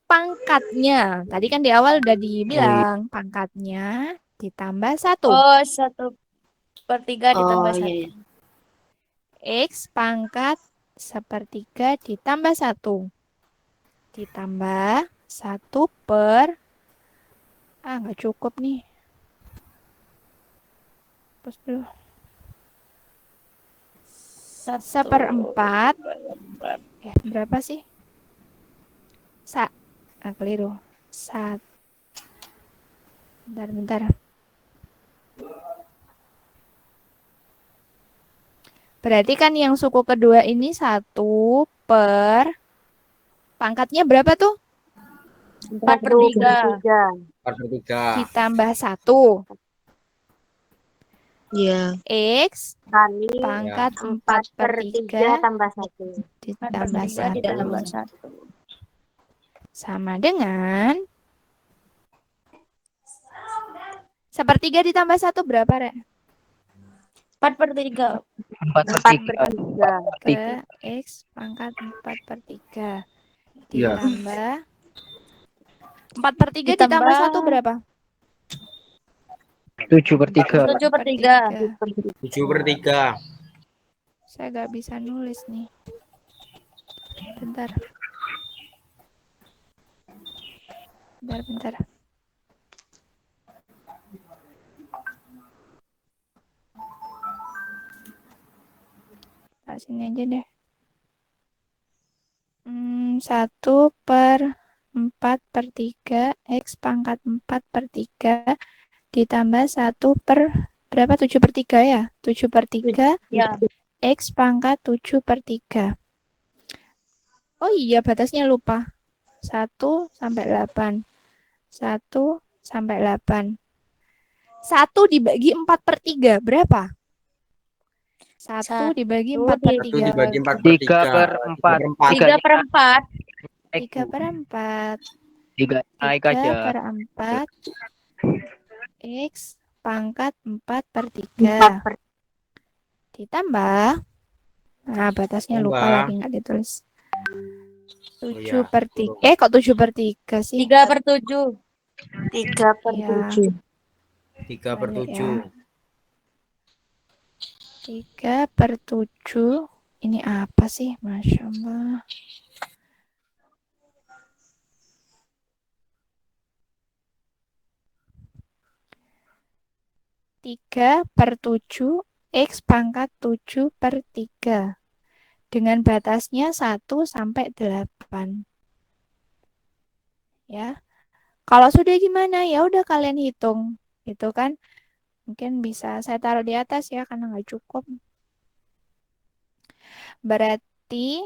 Speaker 1: pangkatnya. Tadi kan di awal udah dibilang pangkatnya ditambah 1.
Speaker 5: Oh, 1/3 ditambah
Speaker 8: Oh,
Speaker 5: 1.
Speaker 8: iya, iya.
Speaker 1: X pangkat 1/3 ditambah 1. Ditambah 1 per... nggak cukup nih. Terus dulu. 1/4. Berapa sih? Keliru. Bentar. Berarti kan yang suku kedua ini 1 per pangkatnya berapa tuh?
Speaker 5: 4/3.
Speaker 2: 4/3.
Speaker 1: Ditambah 1.
Speaker 8: Iya.
Speaker 1: X
Speaker 7: Kali
Speaker 1: pangkat
Speaker 7: 4/3
Speaker 1: 4/3
Speaker 7: tambah 1.
Speaker 1: ditambah
Speaker 5: 4/3 ditambah
Speaker 1: 1
Speaker 5: 1.
Speaker 1: sama dengan 1/3 ditambah 1 berapa, Rek?
Speaker 5: 4/3.
Speaker 8: 4/3.
Speaker 1: Ke X pangkat 4/3
Speaker 3: Iya.
Speaker 1: ditambah 4/3 ditambah 1 berapa?
Speaker 9: 7/3.
Speaker 5: 7/3.
Speaker 2: 7/3.
Speaker 1: Saya nggak bisa nulis nih. Bentar. Sini aja deh. 1/4/3 X pangkat 4/3 ditambah 1 per berapa? 7/3 ya? 7/3
Speaker 5: Ya.
Speaker 1: X pangkat 7/3. Oh iya, batasnya lupa. 1 sampai 8. 1 sampai 8. 1 dibagi 4/3 berapa? 1 dibagi 4/3.
Speaker 2: 1 dibagi
Speaker 9: 3/4.
Speaker 5: 3/4.
Speaker 1: 3/4.
Speaker 9: 3 naik aja.
Speaker 1: 3/4 X pangkat 4/3 ditambah, batasnya lupa
Speaker 2: Tambah.
Speaker 1: lagi nggak ditulis.
Speaker 2: Oh iya,
Speaker 1: 7/3. Kok 7/3 sih?
Speaker 5: 3/7.
Speaker 7: 3/7.
Speaker 2: 3/7.
Speaker 1: 3/7. Ini apa sih? Masya Allah. Tiga per 7 X pangkat 7/3 dengan batasnya 1 sampai 8. Ya. Kalau sudah gimana? Ya udah kalian hitung. Itu kan mungkin bisa saya taruh di atas ya karena nggak cukup. Berarti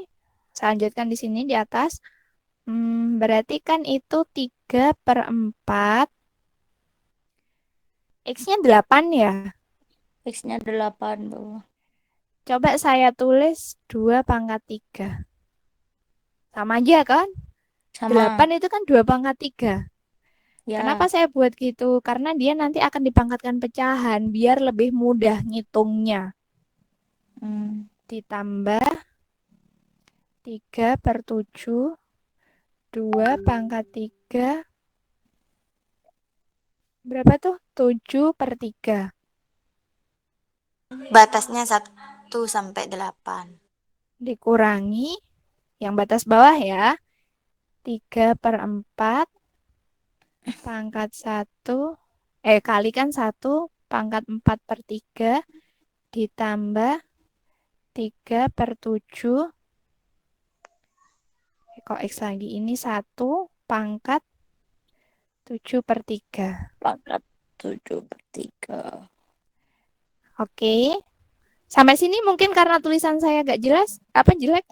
Speaker 1: saya lanjutkan di sini di atas. Berarti kan itu 3/4. X-nya 8 ya.
Speaker 5: X-nya 8 tuh.
Speaker 1: Coba saya tulis 2/3. Sama aja kan?
Speaker 5: Sama.
Speaker 1: 8 itu kan 2/3.
Speaker 5: Ya.
Speaker 1: Kenapa saya buat gitu? Karena dia nanti akan dipangkatkan pecahan biar lebih mudah ngitungnya. Ditambah 3/7 2/3 berapa tuh? 7/3.
Speaker 7: Batasnya 1 sampai 8.
Speaker 1: Dikurangi yang batas bawah ya. 3/4 pangkat 1 kalikan 1 pangkat 4/3 ditambah 3/7 kok X lagi ini 1 pangkat 7/3.
Speaker 5: Pangkat 7/3.
Speaker 1: Oke. Sampai sini mungkin karena tulisan saya agak jelas, apa jelek,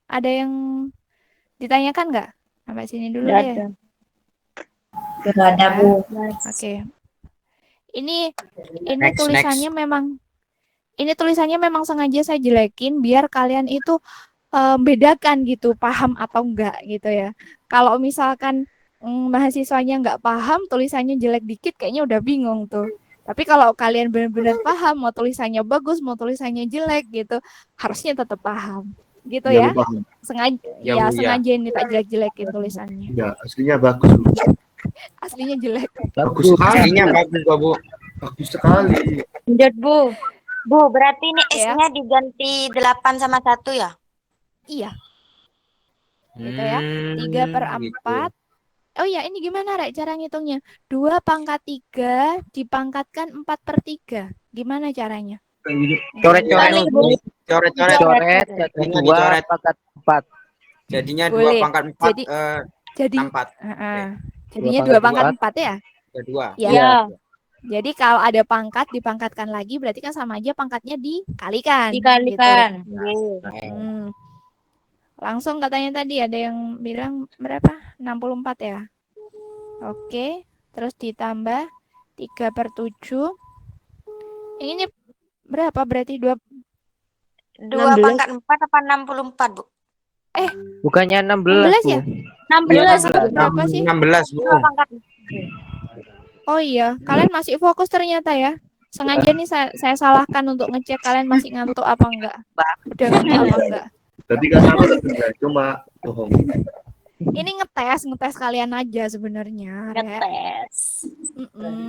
Speaker 1: ada yang ditanyakan nggak? Sampai sini dulu
Speaker 5: Nggak
Speaker 1: deh.
Speaker 5: ada.
Speaker 8: Nggak ada, Bu.
Speaker 1: Oke. Ini
Speaker 2: Next,
Speaker 1: tulisannya memang sengaja saya jelekin biar kalian itu bedakan gitu, paham atau enggak gitu ya. Kalau misalkan mahasiswanya nggak paham, tulisannya jelek dikit kayaknya udah bingung tuh. Tapi kalau kalian benar-benar paham, mau tulisannya bagus, mau tulisannya jelek gitu, harusnya tetap paham. Gitu
Speaker 3: Ya,
Speaker 1: ya.
Speaker 3: Bu, paham.
Speaker 1: Sengaja
Speaker 2: Ya,
Speaker 1: ya,
Speaker 2: Bu, ya.
Speaker 1: sengaja ini tak jelek-jelekin tulisannya.
Speaker 3: Ya, aslinya bagus, Bu.
Speaker 1: Aslinya jelek.
Speaker 3: Bagus sekali.
Speaker 2: Aslinya bagus kok, Bu.
Speaker 3: Bagus sekali.
Speaker 7: Lanjut, Bu. Bu, berarti ini
Speaker 1: Ya.
Speaker 7: S-nya diganti 8 sama 1 ya?
Speaker 1: Iya. Gitu ya. 3/4. Oh iya, ini gimana Rek cara ngitungnya? 2 pangkat 3 dipangkatkan 4/3. Gimana caranya?
Speaker 9: Coret-coret.
Speaker 7: Kali, Bu.
Speaker 2: Coret-coret.
Speaker 9: Coret. Jadi
Speaker 2: Jadinya
Speaker 9: 2
Speaker 2: dicoret.
Speaker 9: pangkat 4.
Speaker 2: Jadinya
Speaker 1: Boleh.
Speaker 2: 2 pangkat 4
Speaker 1: Jadi- Jadi
Speaker 2: 4.
Speaker 1: jadinya 2
Speaker 9: Dua
Speaker 1: pangkat
Speaker 9: pangkat
Speaker 1: 4 ya?
Speaker 2: Ya 2.
Speaker 1: Ya.
Speaker 7: Iya.
Speaker 1: Jadi kalau ada pangkat dipangkatkan lagi berarti kan sama aja pangkatnya dikalikan.
Speaker 5: Dikalikan.
Speaker 1: Gitu. Langsung katanya tadi ada yang bilang berapa? 64 ya. Oke, terus ditambah 3/7. Yang ini berapa berarti 2
Speaker 7: 2 pangkat 4 apa 64, Bu?
Speaker 9: Bukannya 16,
Speaker 1: 16 ya?
Speaker 9: Bu.
Speaker 5: 16.
Speaker 1: Berapa sih?
Speaker 2: 16, Bu.
Speaker 7: 2 pangkat.
Speaker 1: Oh iya, kalian masih fokus ternyata ya. Sengaja nih saya salahkan untuk ngecek kalian masih ngantuk apa enggak. Udah ngantuk apa enggak.
Speaker 3: Berarti kan aku enggak cuma bohong.
Speaker 1: Ini ngetes kalian aja sebenarnya. Rek.
Speaker 5: Ngetes.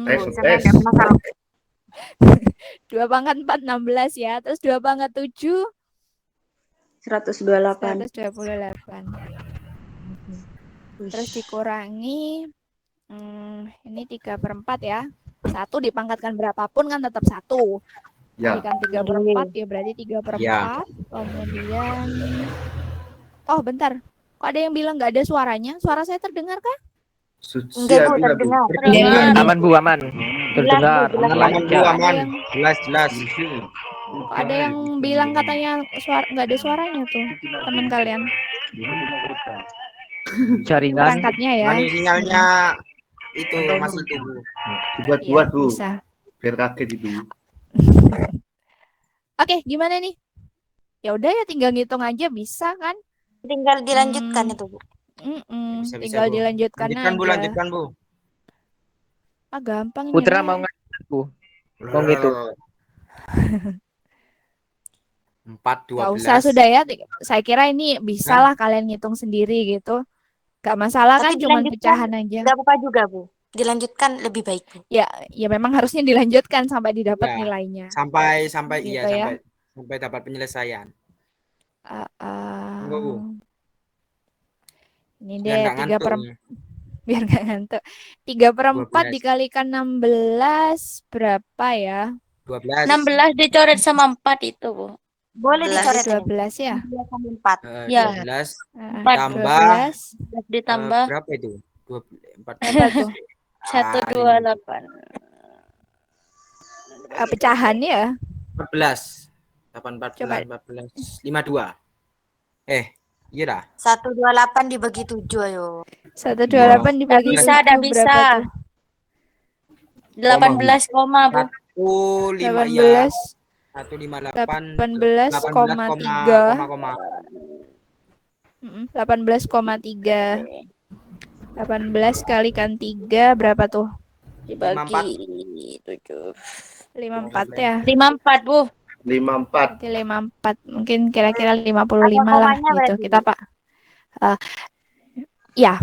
Speaker 3: Tes,
Speaker 7: Bu,
Speaker 3: tes.
Speaker 7: ada masalah.
Speaker 1: 2 pangkat 4 16 ya. Terus 2 pangkat 7
Speaker 8: 128.
Speaker 1: 128. Terus dikurangi ini 3/4 ya. 1 dipangkatkan berapapun kan tetap 1.
Speaker 3: Ya,
Speaker 1: Kalikan 3/4 ya berarti 3/4.
Speaker 2: Ya.
Speaker 1: Kemudian oh bentar. Kok ada yang bilang nggak ada suaranya? Suara saya terdengar kah?
Speaker 7: Enggak, Bu,
Speaker 3: siap, ya, Bu.
Speaker 7: terdengar.
Speaker 5: Terdengar.
Speaker 9: Aman, Bu, aman. Terdengar.
Speaker 7: jelas.
Speaker 2: Aman, Bu,
Speaker 9: Lancar.
Speaker 2: aman. Jelas.
Speaker 1: Kok ada yang bilang katanya nggak ada suaranya tuh teman kalian?
Speaker 9: Jaringan.
Speaker 1: Perangkatnya ya.
Speaker 2: Mani sinyalnya itu masih itu, Bu.
Speaker 3: Dibuat-buat,
Speaker 1: Iya,
Speaker 3: Bu.
Speaker 1: bisa.
Speaker 3: Biar kaget itu.
Speaker 1: Oke, gimana nih? Ya udah ya tinggal ngitung aja bisa kan?
Speaker 7: Tinggal dilanjutkan itu, Bu.
Speaker 2: Bisa,
Speaker 1: Tinggal
Speaker 2: Bu.
Speaker 1: dilanjutkan
Speaker 2: Lanjutkan, Bu,
Speaker 1: aja.
Speaker 2: lanjutkan, Bu.
Speaker 1: Ah gampang ini.
Speaker 9: Putra
Speaker 1: Rek.
Speaker 9: mau ngasih, Bu. Mau gitu.
Speaker 2: 4
Speaker 1: Nggak
Speaker 2: 12.
Speaker 1: usah sudah ya. Saya kira ini bisa lah kalian ngitung sendiri gitu. Gak masalah kan,
Speaker 7: Tapi
Speaker 1: cuma
Speaker 7: dilanjutkan
Speaker 1: pecahan aja.
Speaker 7: Enggak apa-apa juga, Bu. Dilanjutkan lebih baik, Bu.
Speaker 1: Ya memang harusnya dilanjutkan sampai didapat
Speaker 2: Ya.
Speaker 1: nilainya.
Speaker 2: Sampai
Speaker 1: Gitu
Speaker 2: iya
Speaker 1: ya.
Speaker 2: sampai dapat penyelesaian. Enggak, Bu.
Speaker 1: Ini
Speaker 2: Biar
Speaker 1: deh
Speaker 2: nggak
Speaker 1: 3
Speaker 2: ngantuk
Speaker 1: per
Speaker 2: nih.
Speaker 1: biar nggak ngantuk. 3/4
Speaker 2: 12.
Speaker 1: dikalikan 16 berapa ya?
Speaker 2: 12.
Speaker 5: 16 dicoret sama 4 itu, Bu.
Speaker 7: Boleh dicoret ini.
Speaker 1: 12 ya?
Speaker 7: 4.
Speaker 5: Ya.
Speaker 2: 12
Speaker 5: Empat.
Speaker 2: tambah
Speaker 1: 12
Speaker 5: Ditambah
Speaker 2: berapa itu? 4.
Speaker 1: apa tuh?
Speaker 5: 128.
Speaker 1: Pecahan ya?
Speaker 2: 14. 8 14
Speaker 1: Coba.
Speaker 2: 14 52. Iya dah.
Speaker 7: 128 dibagi 7, ayo.
Speaker 1: 128 dibagi
Speaker 5: bisa,
Speaker 1: 7
Speaker 5: dah bisa.
Speaker 1: berapa tuh?
Speaker 5: 18 koma, Bu.
Speaker 2: 1,5 ya.
Speaker 1: 18
Speaker 2: 158
Speaker 1: 18,3
Speaker 2: koma.
Speaker 1: 18,3 18 kalikan 3 berapa tuh?
Speaker 5: Dibagi 7.
Speaker 1: 54 ya?
Speaker 5: 54, Bu.
Speaker 3: 54.
Speaker 1: Berarti 54 mungkin kira-kira 55
Speaker 7: Ada
Speaker 1: lah
Speaker 7: komanya
Speaker 1: gitu.
Speaker 7: berarti?
Speaker 1: Kita Pak ya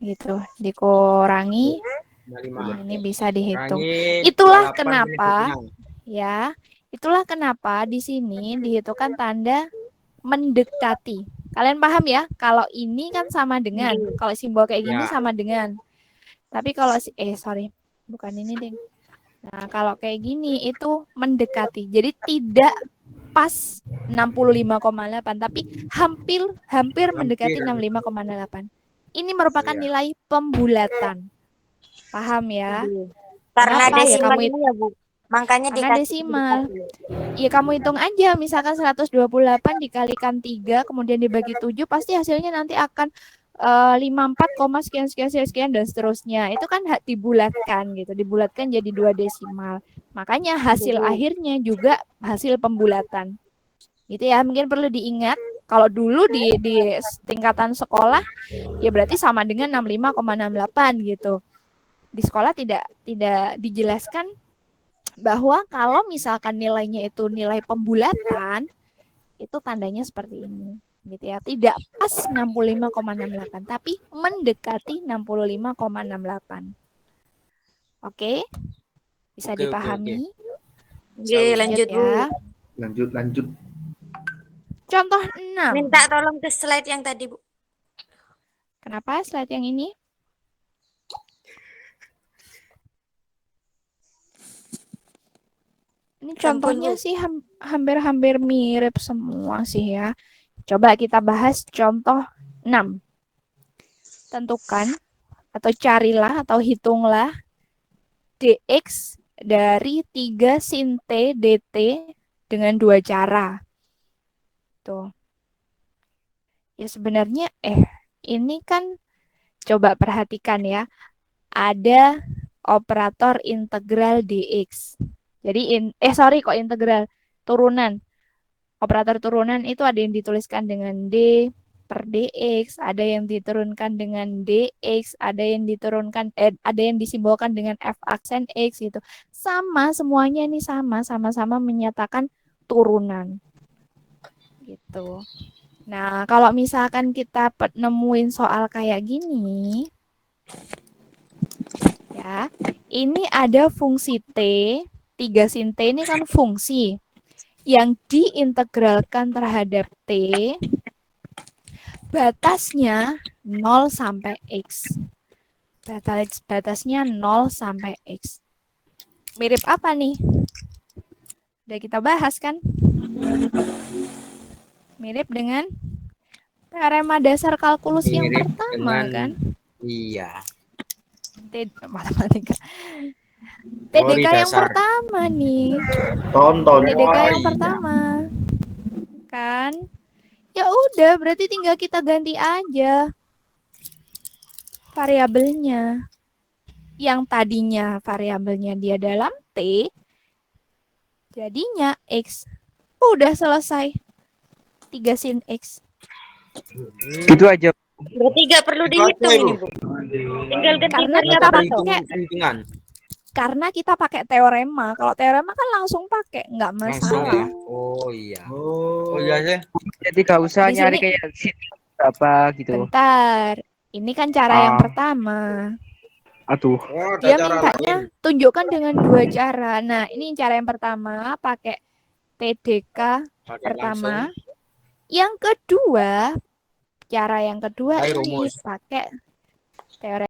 Speaker 1: gitu dikurangi. Nah, ini bisa dihitung. Itulah kenapa ya. Itulah kenapa di sini dihitungkan tanda mendekati. Kalian paham ya? Kalau ini kan sama dengan, kalau simbol kayak gini
Speaker 2: Ya.
Speaker 1: sama dengan. Tapi kalau sorry, bukan ini deh. Nah, kalau kayak gini itu mendekati. Jadi tidak pas 65,8 tapi hampir mendekati 65,8. Ini merupakan
Speaker 2: Iya.
Speaker 1: nilai pembulatan. Paham ya?
Speaker 7: Karena
Speaker 1: Kenapa ya
Speaker 7: desimal
Speaker 1: kamu
Speaker 7: ini ya, Bu. Makanya
Speaker 1: Karena
Speaker 7: dikasih
Speaker 1: desimal. Ya kamu hitung aja, misalkan 128 dikalikan 3 kemudian dibagi 7 pasti hasilnya nanti akan 54, sekian dan seterusnya. Itu kan dibulatkan gitu, dibulatkan jadi 2 desimal. Makanya hasil akhirnya juga hasil pembulatan. Gitu ya, mungkin perlu diingat. Kalau dulu di tingkatan sekolah ya berarti sama dengan 65,68 gitu. Di sekolah tidak dijelaskan bahwa kalau misalkan nilainya itu nilai pembulatan, itu tandanya seperti ini. Gitu ya. Tidak pas 65,68, tapi mendekati 65,68. Oke? Bisa
Speaker 2: Oke,
Speaker 1: dipahami?
Speaker 7: Oke, lanjut, Bu.
Speaker 1: ya.
Speaker 3: Lanjut.
Speaker 1: Contoh 6.
Speaker 7: Minta tolong ke slide yang tadi, Bu.
Speaker 1: Kenapa slide yang ini? Ini contohnya sih hampir-hampir mirip semua sih ya. Coba kita bahas contoh 6. Tentukan atau carilah atau hitunglah dx dari 3 sin t dt dengan 2 cara. Tuh. Ya sebenarnya ini kan coba perhatikan ya. Ada operator integral dx. Jadi kok integral turunan. Operator turunan itu ada yang dituliskan dengan d per dx, ada yang diturunkan dengan dx, ada yang diturunkan ada yang disimbolkan dengan f aksen x gitu. Sama semuanya ini sama-sama menyatakan turunan. Gitu. Nah, kalau misalkan kita nemuin soal kayak gini, ya, ini ada fungsi t, 3 sin t ini kan fungsi yang diintegralkan terhadap t, batasnya 0 sampai x. Batasnya 0 sampai x. Mirip apa nih? Udah kita bahas kan? Mirip dengan teorema dasar kalkulus yang pertama kan?
Speaker 2: Iya.
Speaker 1: Matematika. TDK yang pertama nih.
Speaker 3: Tonton.
Speaker 1: TDK yang pertama. Kan? Ya udah, berarti tinggal kita ganti aja variabelnya. Yang tadinya variabelnya dia dalam T, jadinya X. Udah selesai. 3 sin X.
Speaker 9: Gitu aja.
Speaker 7: Berarti nggak perlu dihitung ini, Bu. Tinggal ganti
Speaker 2: Hitungan.
Speaker 1: Karena kita pakai teorema. Kalau teorema kan langsung pakai, nggak masalah.
Speaker 2: Ya? Oh iya. Oh iya sih.
Speaker 9: Jadi gak usah
Speaker 1: Di
Speaker 9: nyari
Speaker 1: sini-
Speaker 9: kayak sini berapa gitu.
Speaker 1: Bentar. Ini kan cara yang pertama.
Speaker 9: Aduh.
Speaker 2: Oh, ada
Speaker 1: Dia
Speaker 2: cara
Speaker 1: mintanya
Speaker 2: lain.
Speaker 1: tunjukkan dengan 2 cara. Nah, ini cara yang pertama pakai TDK
Speaker 2: Pakai
Speaker 1: pertama.
Speaker 2: langsung.
Speaker 1: Yang kedua, cara yang kedua
Speaker 2: Pakai
Speaker 1: ini
Speaker 2: rumus.
Speaker 1: pakai teorema